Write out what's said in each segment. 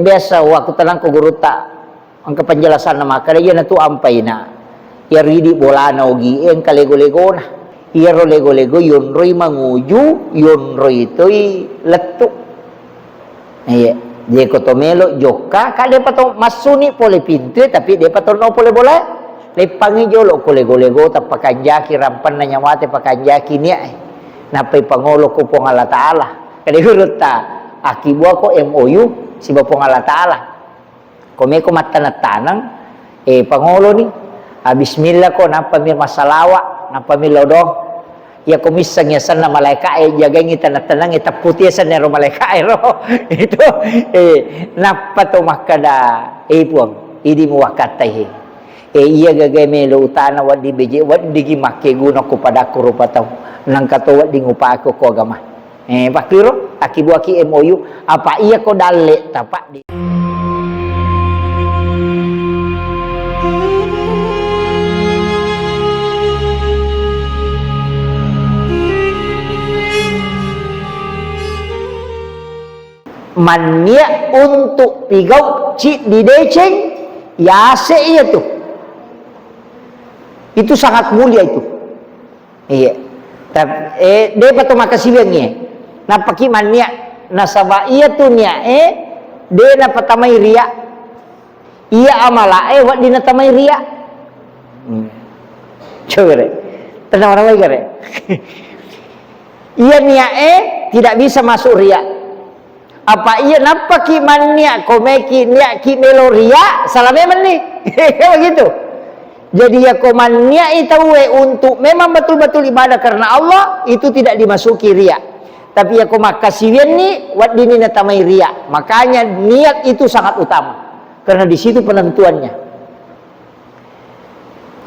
biasa waktu tenang ko guru ta ang penjelasan nama kaya na tu ampay na yaridi bola na ugi ang kalego-lego na iro lego-lego yun roy manguju yun roy ito'y letu dia kotomelo joka kade pato masuni pole pintu tapi dia pato no pole bola lepangi jolo ko lego-lego tapakanjaki rampan na nyamate pakanjaki niya napay pangolo ko pong Allah Ta'ala kade guru ta akibu ko MOU si Bapong Allah Ta'ala kome ko matanat-tanang pangolo ni bismillah ko napamir masalawa napamir lodoh ya komisang yasan na malaika jaga ngita tanat-tanang ita putiasan nero malaika ro itu napato makada puang idi mo wakatay iya gagay melo utana wadi beje wadi gimake guna ko pada kurupataw nang katuwa di ngupa ako ko agama pakiro akibu aki MOU apa iya ko dale tapak di mania untuk pigau cik di deceng ya iya tuh itu sangat mulia itu iya dia patut makasih bangnya napaki mania nasaba iya tuh nia dia napatamay ria iya amala wat dinatamay ria coba deh tenang orang lagi deh iya nia tidak bisa masuk ria apa iya napaki mania komeki nia ki meloria salame meni begitu jadi ya komania itu untuk memang betul-betul ibadah karena Allah itu tidak dimasuki ria tapi ya komakasian ni wat dini natamai ria makanya niat itu sangat utama karena di situ penentuannya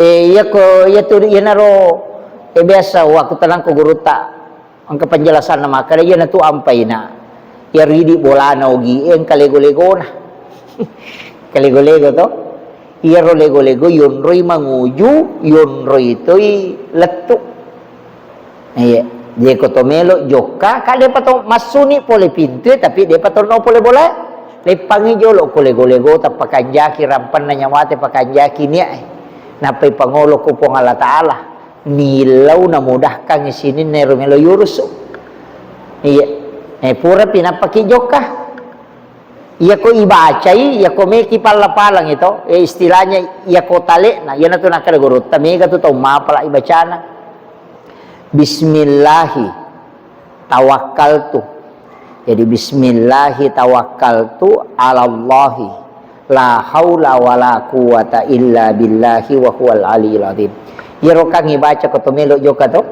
ya naro biasa waktu tenang ko guru ta ang penjelasan nama kaya na tu ampay na yaridi bola na ugi ang kalego-lego na kalego-lego to iro lego-lego yun roy manguju yun roy ito'y letu dia kotomelo joka kade pato masuni pole pintu tapi dia pato no pole bola lepangi jolo ko lego-lego tapakanjaki rampan na nyamate pakanjaki niya napay pangolo ko pong Allah Ta'ala nilaw na mudahkang isinin na rumelo yuruso pura pinapaki joka iya ko ibacay iya ko meki palapalang ito istilahnya iya ko tali na yan na ito nakadaguro tamiga to mapala ibacana bismillahi tawakkaltu jadi bismillahi tawakkaltu ala Allahi la haula wala quwata illa billahi wa huwal aliyul azim iya ro kang ibaca ko tumelo joka to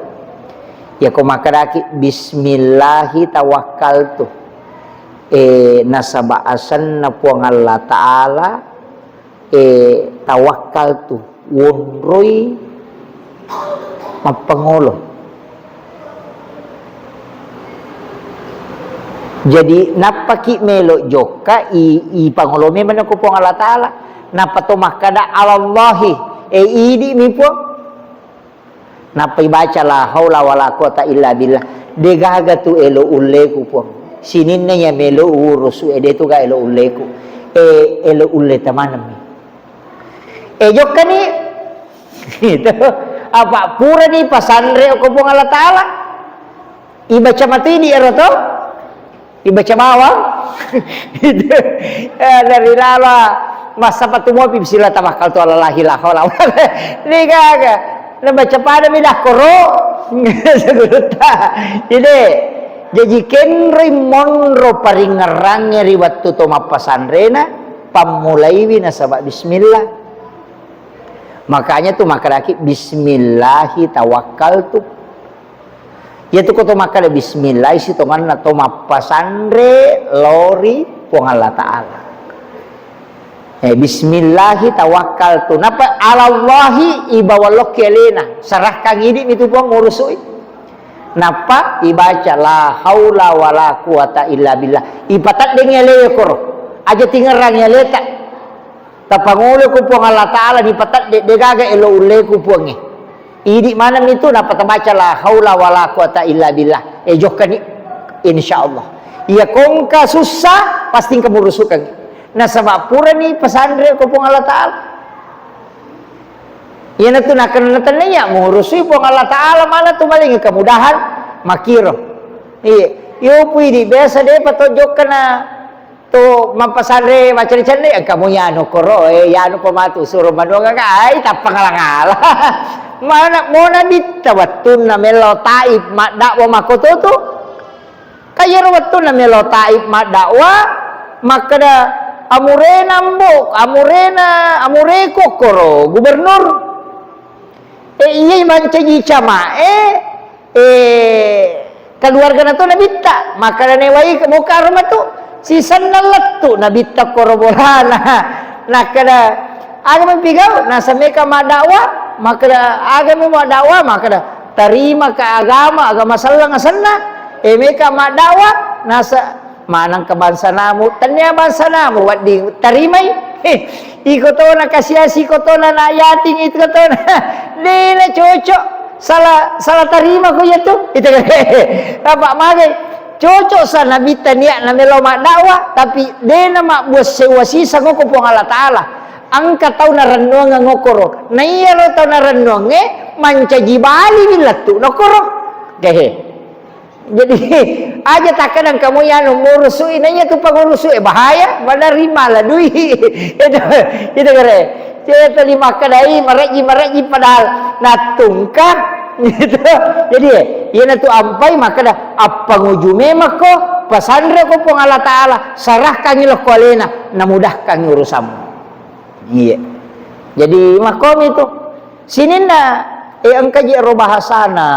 ya ko makaraki bismillahi tawakkaltu nasabaasan na po ang Allah Ta'ala tawakkaltu wonroy magpangulo jadi napaki melo joka ipangulo me man ko po ang Allah Ta'ala napatumakada alallahi idi mi po napaibaca la haula wala quwata illa billah degaga tu elo uleku po sinin na niya melo urusu deto ga elo uleku elo ule tamanam jok kani itu apa pura ni pasandre ko pong Allah Ta'ala ibaca mati di eroto ibaca bawang dari lala masa patumo bismillah tawakkal tu ala la ilaha illa huwa ni gaga nabaca pada milah koro seguruta jadi kenri monro paringarangnya riwat tuto mapasandrena pamulaiwi nasabak bismillah makanya tuh makaraki bismillahi tawakkaltu ya tuh koto makada bismillah isi tongan na to mapasandre lori pong Allah Ta'ala bismillahi tawakkaltu napa alallahi ibawalok kelena sarah kang idi itu pong ngurusui napa ibaca la haula wala quwata illa billah ipatat deng ele koro aja tingerang ele tak tapangulo ko pong Allah Ta'ala ipatat de gaga elo ule ko pongi idi manam itu napa tabaca la haula wala quwata illa billah jokani insyaallah iya kong ka susah pasti kamu rusukan Nah sebab pura ni pesantren ko pong Allah Ta'ala. Yan na to nakanatan na niya, mengurusui pong Allah Ta'ala, mana to maling kemudahan, makiro. Iyo pwede, biasa deh patojok ka na, to mampasare macam-macam ang kamu yano koro yano pamatu suruh manuang ay tapang langala mana mona ditawatun na melo taib mak dakwa makoto tu kaya rawatun na melo taib mak dakwa makada amurena mbok amureko koro gubernur iya mancaji cama keluarga na to nabita makada newai muka rumah tu sisan na latto nabita korobola na kada aga mempigaw nasa meka madawa makada aga mo madawa makada tarima ka agama salang asanna meka madawa nasa manang kabansa namo tanya bansa namo wadi tarimay iko to na kasiasi ko to na nayating ito to na di na chocho salah tarima ko yato ito apa magay cocok sa nabita niya na melo makdawa tapi de na makbuas sewasi sa ngoko po Allah Ta'ala ang kataw na ranwang ang ngokoro na iya ro taw na ranwang manca jibali bilatu ngokoro gahe jadi aja takkan kamu yan umurusui na iya tu pagurusui bahaya madarima la dui itu kare kita lima kadai maraji padahal natungkap gitu. Jadi ieu tu ampai maka dah apa ngujume mako pasandre ko pong Allah Ta'ala sarahkan ilah ko alena namudahkan urusamu. Iya. Jadi makom itu sininda angka je ro bahasana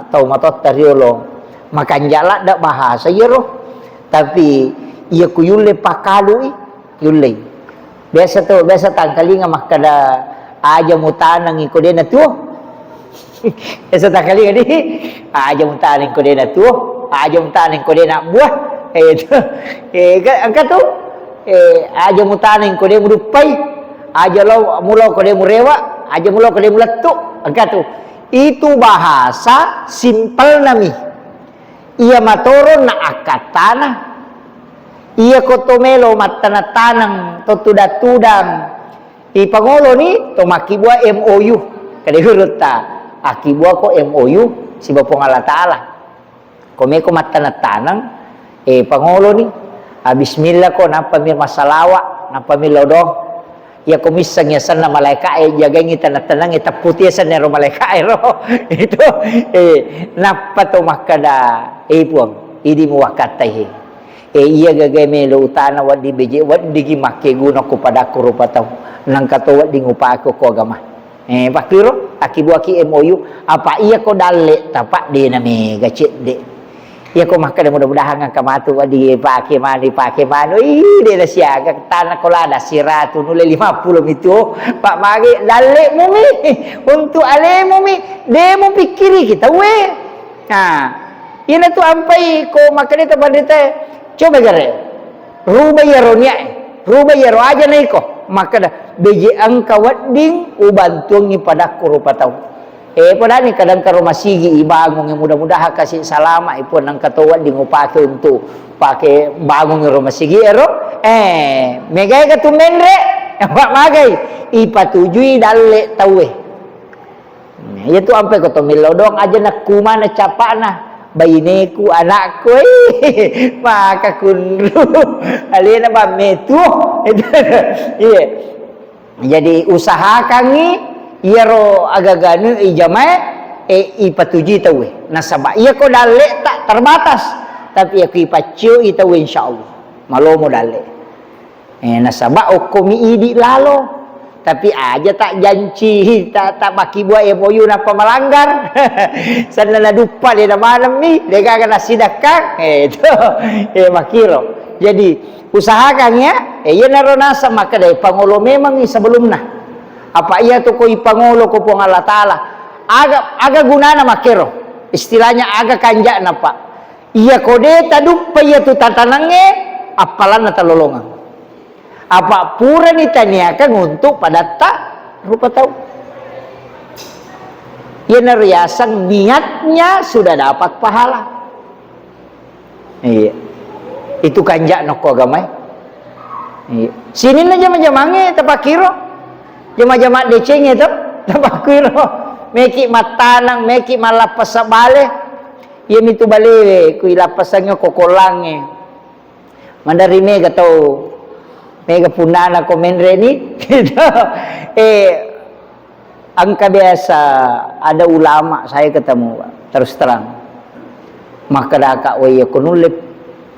tau matot tariolo makan jala dak bahasa ye ro tapi ia ku yulle pakalu yulle biasa tangkalinga makada aja mutanang iko dena tu esa takali ni aja mutaning ko din na tuo aja mutaning ko din na buah itu angka tu aja mutaning ko din mudupay aja mulaw ko din murewa aja mulaw ko din mulatto angka tu itu bahasa simple nami ia matoro na akatana ia kotomelo matanatanang tutudang ipangolo ni tomakibwa MOU kadihurut ta akibuah ko MOU si Bapong Allah Ta'ala kome ko matanang pangulo ni bismillah ko napamir masalawa napamir lodong ya komisang yasan na malaika jagay ngita natanang itaputi yasan nero malaika ro itu napato makada puang idi mo wakatay iya gagay melo utana wadi beje wadi gimake guna ko pada kurupataw nang kato wadi ngupa ako ko agama pakiro akibuaki MOU apa iya ko dalle tapak de na me gacit de iya ko makada mudah-mudahan ang kamatu di pake mano de na siaga tanah kolada siratu nule 50 itu pak magi dalle mumi untuk ale mumi de mo pikiri kita we ina tu ampai ko makada ta bandita coba gare ruba yaro aja na iko maka beje angka wading ubantungi pada kurupatau pada ni kadang karo masigi ibangun yang mudah-mudahan kasih salama ipun ang katawa ding upake untuk pakai bangun yang masigi ero megay katumenre pak magay ipatujui dalle tawe itu ampe ko to milodong aja nak kumana capana bayineku anakku maka kunru alina ba metu iya jadi usaha kangi iero agaganu ijamae ipatuji tawe nasaba iya ko dalle tak terbatas tapi aku ipacio itawe insyaallah malomo dalle nasaba okomi idi lalo tapi aja tak janji tak baki buat MOU napa melanggar sana na dupa dia malam ni dia kagak sidakang itu makiro jadi usahakan ya iya naronasa maka dai pangulo memang sebelumna apa iya tu ko ipangulo ko pong Allah Ta'ala aga gunana makiro istilahnya aga kanja napa iya kode tadupa iya tu tatanange apalan na talolongan apa pura ditaniakan untuk pada tak rupa tahu ya nariasan niatnya sudah dapat pahala iya itu kanjak noko agamai Sini na jama-jamange tapakiro. Jama-jama decenge to tapakiro. Meki matanang, meki malapas sa bale. Iya mitu bale kui lapasangyo kokolange. Mandari mega tau mega punana komenre ni. Angka biasa ada ulama saya ketemu terus terang. Maka daka we kunulip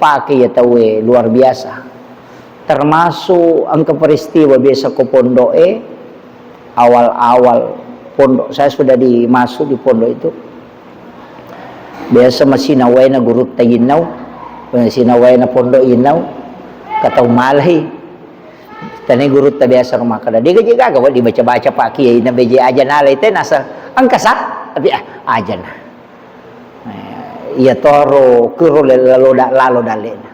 pakai ya tahu luar biasa. Termasuk angka peristiwa biasa ko pondok awal-awal pondok saya sudah dimasuk di pondok itu. Biasa masih nawai na guru tayinaw, masih nawai na pondok inaw, kataw malay. Tani guru ta biasa rumah kada. Di gaji gagawa dibaca-baca pak kiai na beje aja nalay teh nasa angkasa tapi aja na. Iya toro kuro lalo dalena.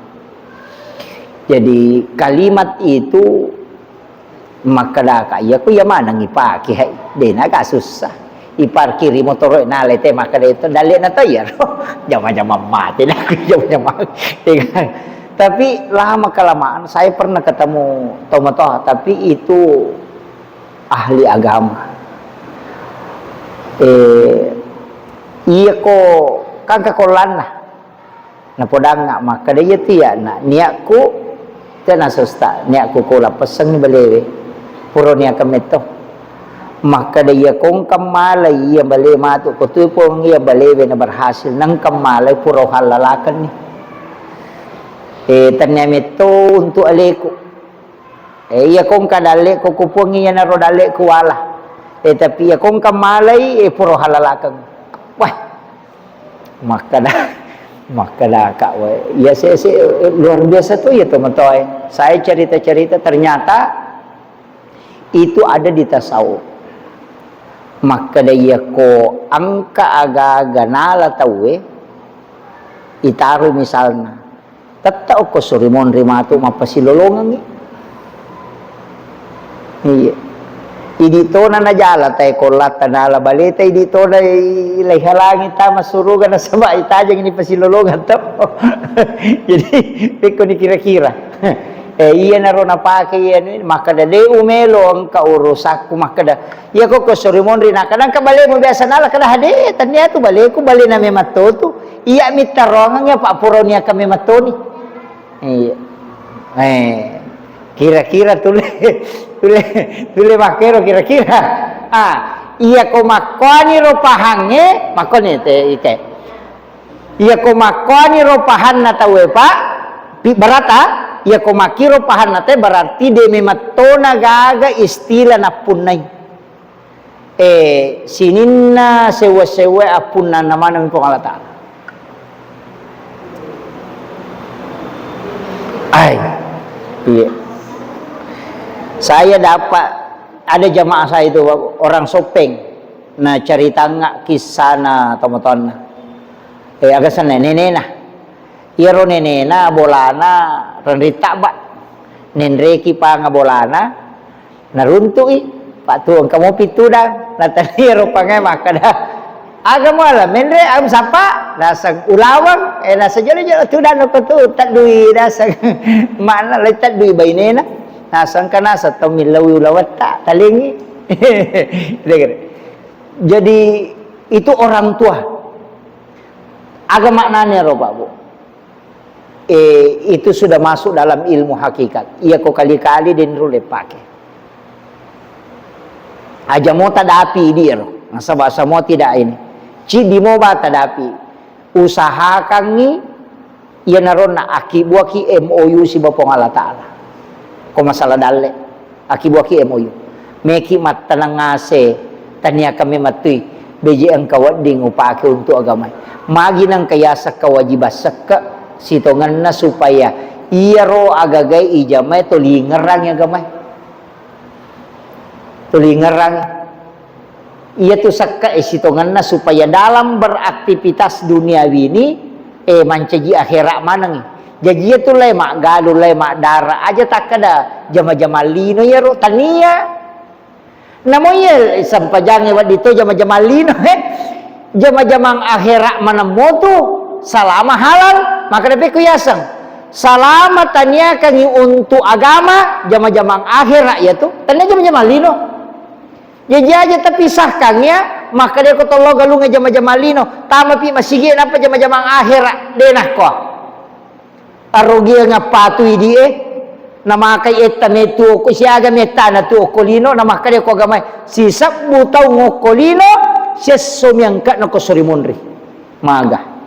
Jadi kalimat itu maka daka ya ku ya mana ngipaki hai dena ka susah. Iparkiri motor nalay teh maka itu dalena to ya. Jama-jama mati dah jama-jama. Tapi lama kelamaan saya pernah ketemu tomotoh tapi itu ahli agama. Iya ko kan kakolan lah. Na podang nga maka dia tiya na niaku tena susta niaku ko la pasang ni balewe puro niya kameto. Maka dia kong kamalay iya bale matu ko tu po iya balewe na berhasil nang kamalay puro halalakan ni. Tanya itu untuk aleku. Iya kong kadale ko kupungi ya naro dale ku wala. Tapi ya kong kamalay puro halalakan. Wah. Maka dah kak we. Ya saya luar biasa tuh ya teman-teman. Saya cerita-cerita ternyata itu ada di tasawuf. Maka dia ko angka aga-aga nala tahu itaruh misalnya. Tattao ko surimon rimato mapasilolongan ni. Iya. Idito na najala tay kolat tanala balita idito na ilay halangin ta masurugan na sama itajang ini pasilolongan to. Jadi peko ni kira-kira. Iya na ro napake yan maka dade umelo ang kaurusak ko maka da. Iya ko surimon rin kadang kabale mo biasa nala kada hade tanya tu bale ko bale na me matoto. Iya mitarongan ya pak puro niya kami matoni. Iya. Kira-kira tule makero kira-kira. Iya ko makoni ro pahange, makoni te ite. Iya ko makoni ro pahan na tawe pa barata, iya ko makiro pahan na te berarti de mematona gaga istila na punay. Sininna sewa-sewa apunna naman ng pangalata. Iya. Saya dapat ada jamaah saya itu orang Sopeng. Nah cerita nggak kisah na teman-teman. Agak sana nenena. Iro nenena bolana rendita ba. Nenreki pa nga bolana. Naruntui. Pak tuang kamu pitu dah. Nataniro pa nga makada. Aga mo alam, menre am sapa nasa ulawang nasa jalo-jalo tudan ko tu tadui nasa mana lai tadui bainena nasa kana sa tomilawi ulawat ta talingi. Jadi itu orang tua. Aga maknanya ro Pak Bu. Itu sudah masuk dalam ilmu hakikat. Ia ko kali-kali din rule pakai. Aja mo tadapi dia ro. Nasa bahasa mo tidak ini. Di mo ba tadapi usahakan ni iya naron na akibuaki MOU si Bapong Allah Ta'ala ko masalah dale akibuaki MOU meki matanang ngase tanya kami matui beji ang kawading upake untuk agama magi nang kayasa kewajiban seka sitongan na supaya iya ro agagay ijamay tulingerang agama tulingerang ia tu sakka isitongan na supaya dalam beraktivitas duniawi ini mancaji akhirat manang jadi itu lemak galu lemak darah aja tak kada jama-jama lino ya ro tania namo ya sampajange wad dito jama-jama lino jama-jama akhirat manamo tu salama halal maka dapat kuyasang Salamatanya kangi untuk agama jama-jama akhirat ya tuh. Tanya jama-jama lino. Jadi aja terpisahkan ya, maka dia kata Allah galung jama-jama lino. Tama pi masigi apa jama-jama akhirat denah ko. Arogia ngapatui dia. Nama kay eta metu ko siaga meta na tu ko lino nama kay ko gamay. Sisap butaw ngoko lino, sesom yang kat na ko surimunri. Maga.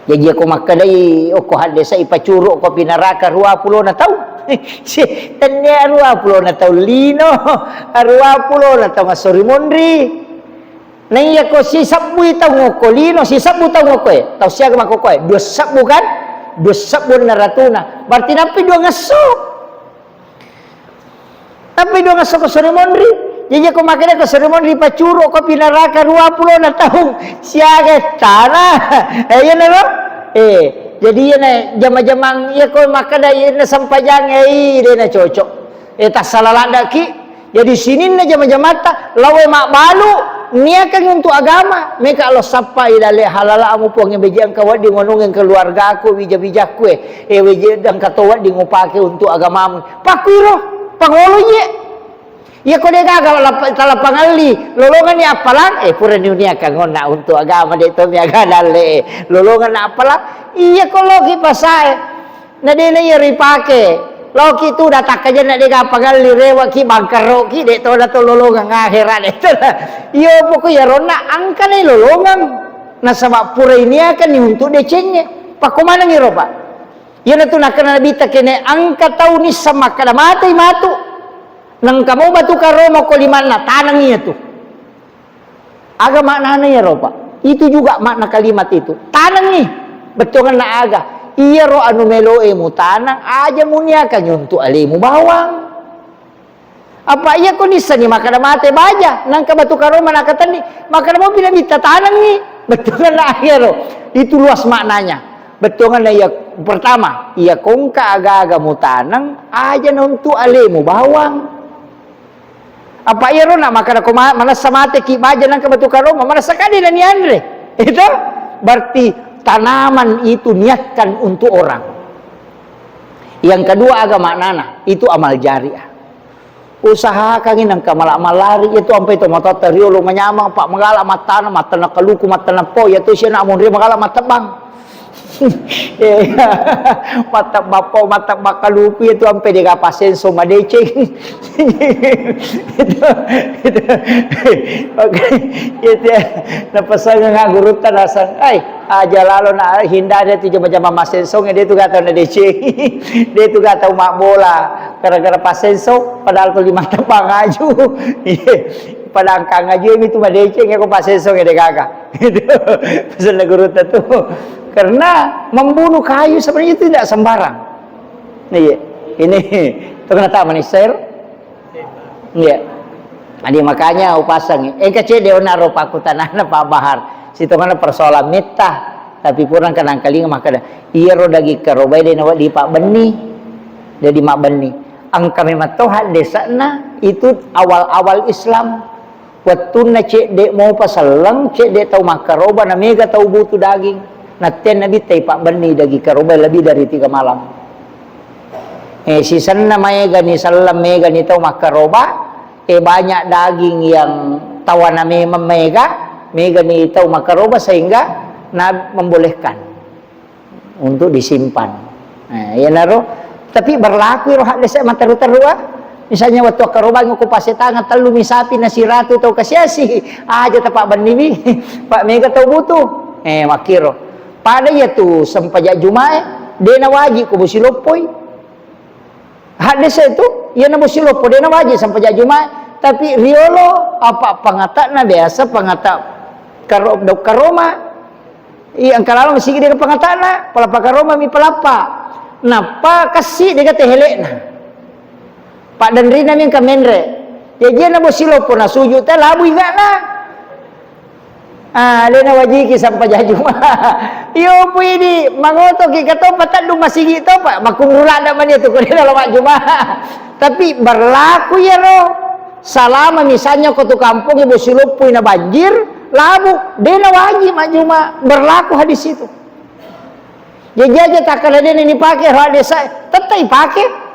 Jadi aku makadai aku hadde sa ipacuro ko pinaraka 20 na taon. Si tanya 20 na taon lino, 20 na taon surimunri. Naiya ko si sabu itaw ngoko lino, si sabu taw ngoko taw siya ka makoko dua sabu kan? Dua sabu na ratuna. Berarti napi dua ngaso. Tapi dua ngaso ko surimunri. Jadi aku makanya ke seremon ripacuro ko pinaraka 20 na taong siya tanah. Ayan na no? Jadi yan na jama-jamang iya ko makada yan na sampajang dia na cocok. Tas salalanda ki. Jadi sini na jama-jamata lawe mak balu niya kang untuk agama. Meka Allah sapa idale halala amu po ng bejang kawat di ngonongin keluarga aku bija-bija ku weje dang katawat di ngupake untuk agamamu. Pakuiro pangolonya. Ya ko dia gagal talapangali lolongan ni apalan pura dunia kangona untuk agama de to mi agadale lolongan na apalan iya ko logi pasai na dele yeri pake logi tu datak aja na de gapagali rewa ki bangkaro ki de to da to lolongan akhirat de to yo poko ya rona angka ni lolongan na sabab pura ini akan ni untuk decengnya pakumana ni ropa ya na tu nak kana bita kene angka tau ni sama kada mati matu nang kamu batu karomo ko liman na tanang iya tuh. Aga makna ya ropa. Itu juga makna kalimat itu. Tanang nih. Betul na aga. Iya ro anu meloe mu tanang aja munia kan nyuntu alimu bawang. Apa iya ko nisa ni makana mate baja nang ka batu karomo na katani makana mo pinamita tanang nih. Betul na iya ro. Itu luas maknanya. Betul na iya pertama, iya kong ka aga-aga mu tanang aja nuntu alimu bawang. Apa iya rona maka ako manasa mate ki baja nang kabatu karoma manasa kanila ni Andre. Itu berarti tanaman itu niatkan untuk orang. Yang kedua agama nana itu amal jariah. Usaha kangin nang kamala-malari itu ampai to mata teriolo manyamang pak magala matana matana kaluku matana po ya to siya na amon ri magala matabang. Mata bapo mata bakalupi itu sampai dia kapasenso madeceng itu oke itu napasang nga gurutan asan ay aja lalo na hindari itu jama-jama masenso dia tu kata na deceng dia tu kata mak bola gara-gara pasenso padahal tu lima tepang aju pada angka ngaji itu madeceng aku pasenso ngede kakak itu pesan gurutan tu karena membunuh kayu sebenarnya tidak sembarang. Nih, ini ternyata manisir. Iya. Jadi makanya upasang. Kecil dia naruh paku tanah na Pak Bahar. Situ mana persoalan mitah. Tapi purang kanang kaling maka iya rodagi karobai dia nawat di Pak Beni. Jadi Mak Beni. Angka memang Tuhan desa na itu awal-awal Islam. Waktu na cek dek mau pasalang cek dek tahu makaroba na mega tahu butuh daging. Naten Nabi tay Pak Bani dagi karoba lebih dari 3 malam. Sisan na mega ni salam mega ni tau makaroba banyak daging yang tawana mega ni tau makaroba sehingga membolehkan untuk disimpan. Ya naro. Tapi berlaku roh hak desa mataru-tarua. Misalnya waktu karoba ngokupasi tangan telu misapi nasi ratu tau kasiasi aja ta Pak Bani Pak mega tau butuh. Makiro. Pada ya tu sempajak Jumae dia na wajib ko busilopoi. Hadis itu ia na busilopoi dia na wajib sempajak Jumae tapi riolo apa pangatakna biasa pangatak karoma. Yang kalau mesti dia pangatakna palapa karoma mi palapa. Napa kasih dia kata helekna. Pak dan Rina min kamenre. Dia na busilopoi na sujud teh labu igana. Dia na wajib ki sampai jajuma. Yo pui di mangoto ki kato patat lu masigi to Pak. Makumura ndak man itu ko dia lawak Jumaah. Tapi berlaku ya lo. Salama misalnya ko tu kampung ibu silupui na banjir, labu dia na wajib mak Jumaah. Berlaku hadis itu. Jaja tak kala dia ni pakai roh desa, tetap pakai.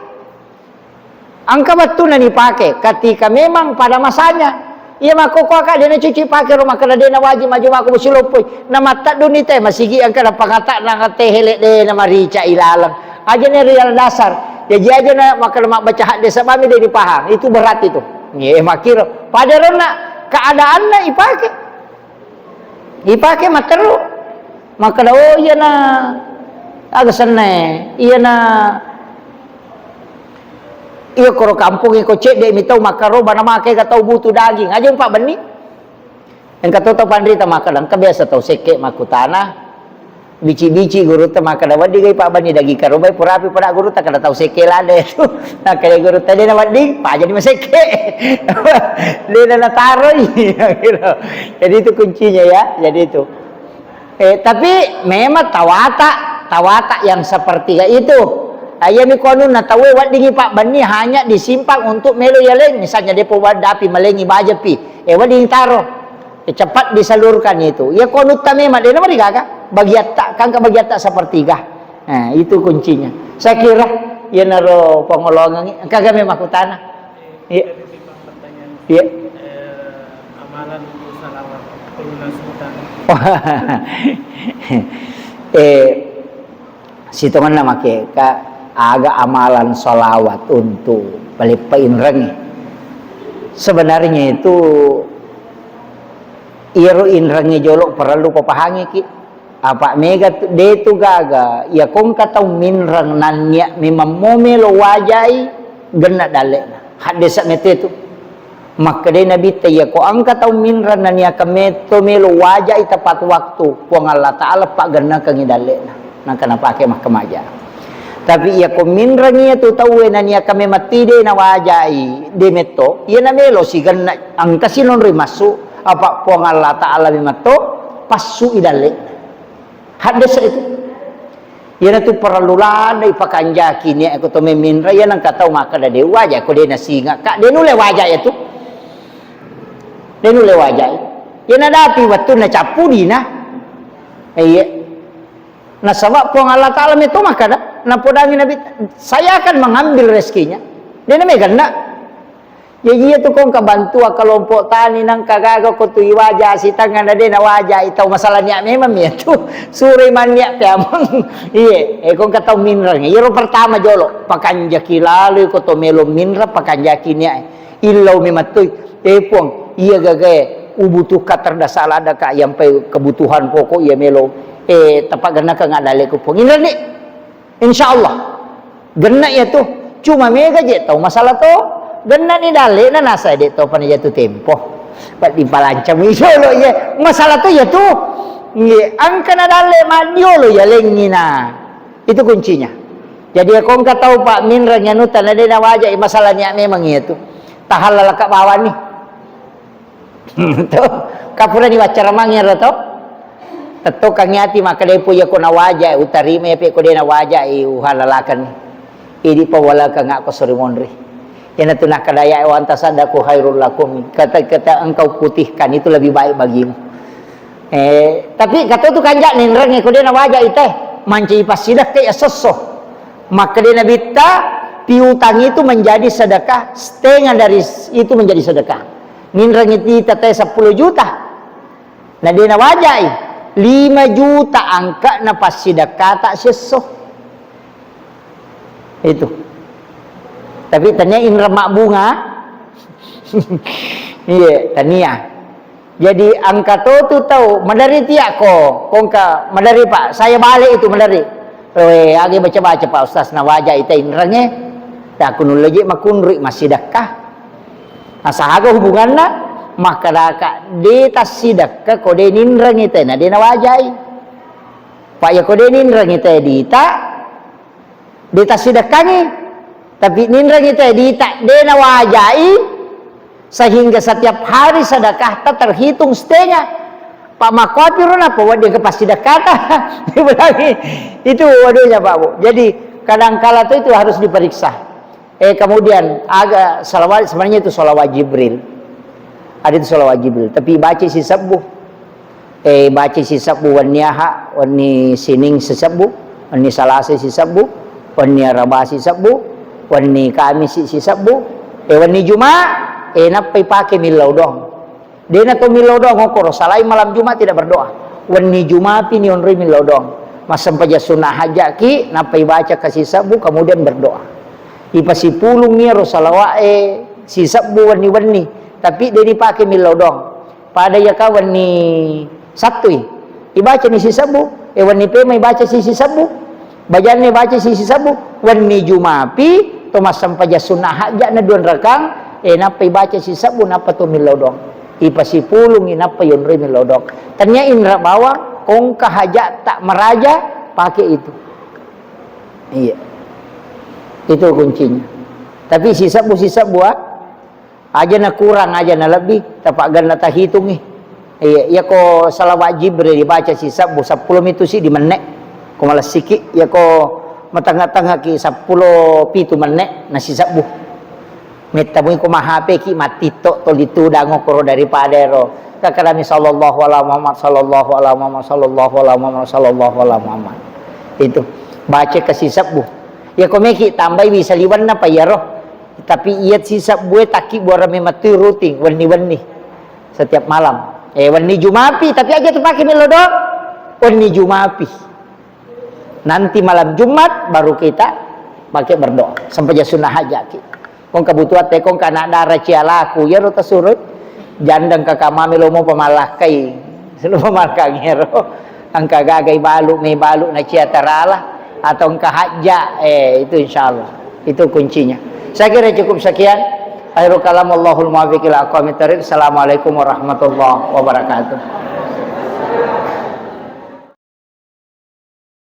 Angka betul ni pakai. Ketika memang pada masanya, ia mako kakak dia nak cuci pakai rumah kala dia nak wajib maju aku bersilopoi. Nama tak duni teh masih gi angka dapat kata nak teh helek dia nama rica ilalang. Aja ni real dasar. Jadi aja nak maka mak baca hak desa bami dia dipaham. Itu berat itu. Ye makir pada nak keadaan nak ipakai. Ipakai materu. Maka oh iya na agak senang. Iya na iya koro kampung iko cek dia mitau makaro bana make ka tau butuh daging aja Pak Beni. Yang kata tau pandrita makalang ka biasa tau seke maku tanah. Bici-bici guru teh maka dapat di Pak Beni daging karo bai purapi pada guru teh kada tau seke lade tu. Nah kaya guru teh dia dapat ding pa jadi maseke. Dia na taro jadi itu kuncinya ya. Jadi itu. Tapi memang tawata yang seperti itu. Ayah mi kono na tawe wat dingi Pak Bani hanya disimpan untuk melo yaleng misalnya depo wadapi melengi baja pi wat dingi taro cepat disalurkan itu ya kono ta memang dia mari kakak bagian tak kan bagian tak sepertiga. Nah itu kuncinya saya kira ya naro pengolongan kagak memang ku tanah iya iya amalan salawat pelunasan situngan nama ke agak amalan solawat untuk palipain rengi sebenarnya itu iru inrengi jolok perlu papahangi ki apa mega de tu gaga ya kong katau minrang nanya memang momelo wajai gena dalek hadesa mete tu maka de nabi te ya ko angka tau minrang nanya kameto melo wajai tepat waktu kuang Allah taala pak gena kangi dalek nah kana pake mah kemaja. Tapi ia ko minrangi tu tahu nania kami mati de na wajai de meto ia na melo sigan ang kasinon ri masu apa puang Allah taala bimato pasu idale hadis itu ia na tu perlulan dai pakanjaki ni aku to minra ia nang katau maka da de wajai ko de na singa kak de nule wajai itu de nule wajai ia na dapi waktu na capu dina iya nah sebab puang Allah taala itu maka dah napodangi nabi saya akan mengambil rezekinya dia namanya ganda jadi itu kong kebantu kelompok tani nang kagaga ko tu wajah si tangan ada na wajah itu masalahnya memang ya tu suri mania piamang iya kong katau minrang iro pertama jolo pakanjaki lalu ko to melo minra pakanjaki nya illau mimatui puang iya gagae ubutuh katerdasar ada ka yang kebutuhan pokok iya melo tepat gana ka ngadale ko pong ini insyaallah gena ya tuh cuma mega je tahu masalah tuh gena ni dale na nasa de to pan jatuh tempo pat di palancam iso lo ya masalah tuh ya tuh nge angka na dale madio lo ya lengina itu kuncinya jadi aku enggak tahu Pak Minra nyanutan ada na wajah masalahnya memang itu tahalal ka bawa nih tuh kapura ni wacara mangir to teto kang yati maka depo ya ko na wajah utarime pe ko de na wajah uhalalakan idi pawala ka nga ko surimonri yana tu nak kadaya wa antasadaku khairul lakum kata engkau putihkan itu lebih baik bagimu tapi kata tu kanjak ninrang ko de na wajah iteh manci pasidah ke sesoh maka de nabi ta piutang itu menjadi sedekah setengah dari itu menjadi sedekah ninrang itu teh 10 juta nah de na wajah 5 juta angka na pasidaka tak sesoh itu tapi tanya remak bunga iya tania jadi angka tu tahu madari tiak ko kongka madari Pak saya balik itu madari agi baca-baca Pak Ustaz na wajah ita inrange tak kunul lagi makunri masidakah asahaga hubunganna maka daka deta sidakka kode ninrang ite na dena wajai pak ya kode ninrang ite deta sidakkangi tapi ninrang ite dita dena wajai sehingga setiap hari sedekah terhitung setengah Pak Makopir apa dia kepas sidakah itu waduhnya Pak Bu jadi kadang-kala itu harus diperiksa kemudian agak salawat sebenarnya itu salawat Jibril ada itu salawat Jibril tapi baca si sabu baca si sabu waniaha wani sining sesabu Wani Salasa si Sabtu, wani Araba si Sabtu, wani Kamis si Sabtu, wani Jumat, napay pakai milaw dong. Dia na to milaw dong, koro salai malam Jumat tidak berdoa. Wani Jumat ini onri milaw dong. Masampaja sunnah hajaki, napay baca kasih Sabtu, kemudian berdoa. Ipasipulung niya rosalawa si Sabtu wani-wani, tapi dia dipakai milaw dong. Pada ya kawan ni Sabtu, ibaca ni si Sabtu, wani pe may baca si Sabtu. Bajannya baca sisi sabu wani Jumapi tomas sampaja sunnah hajak na 2 rakang napay baca si sabu napa to milodong ipasipulong inapa yun rin milodong tanya inra bawang kung kahajak tak meraja pakai itu. Iya, itu kuncinya. Tapi si sabu aja na kurang aja na lebih tapak ganda tak hitung iya ko salah wajib dibaca si sabu 10 itu sih di menek ko malas sikit ya ko matanga-tanga ki 10 pitu menek nasi sabu metaboy ko mahape ki matito to ditudango ko daripada ro kakarami sallallahu alaihi Muhammad sallallahu alaihi Muhammad sallallahu alaihi Muhammad sallallahu alaihi Muhammad itu baca kasih sabu ya ko meki tambah bisa liwan na payaro tapi iat si sabu taki buara memati ruting wani setiap malam wani Jumapi tapi aja terpakai melodok wani Jumapi. Nanti malam Jumat baru kita pakai berdoa sampai sunnah hajat. Kong kebutuhan tekong kana darah cialaku ya rota surut jandang kakamami lo mo pamalakai selo pamalkangero ang kagagay balu may balu na cia tarala atau ang kahajja itu insyaallah itu kuncinya. Saya kira cukup sekian. Akhirul kalam Allahul muwaffiq ila aqwamit thariq. Assalamualaikum warahmatullahi wabarakatuh.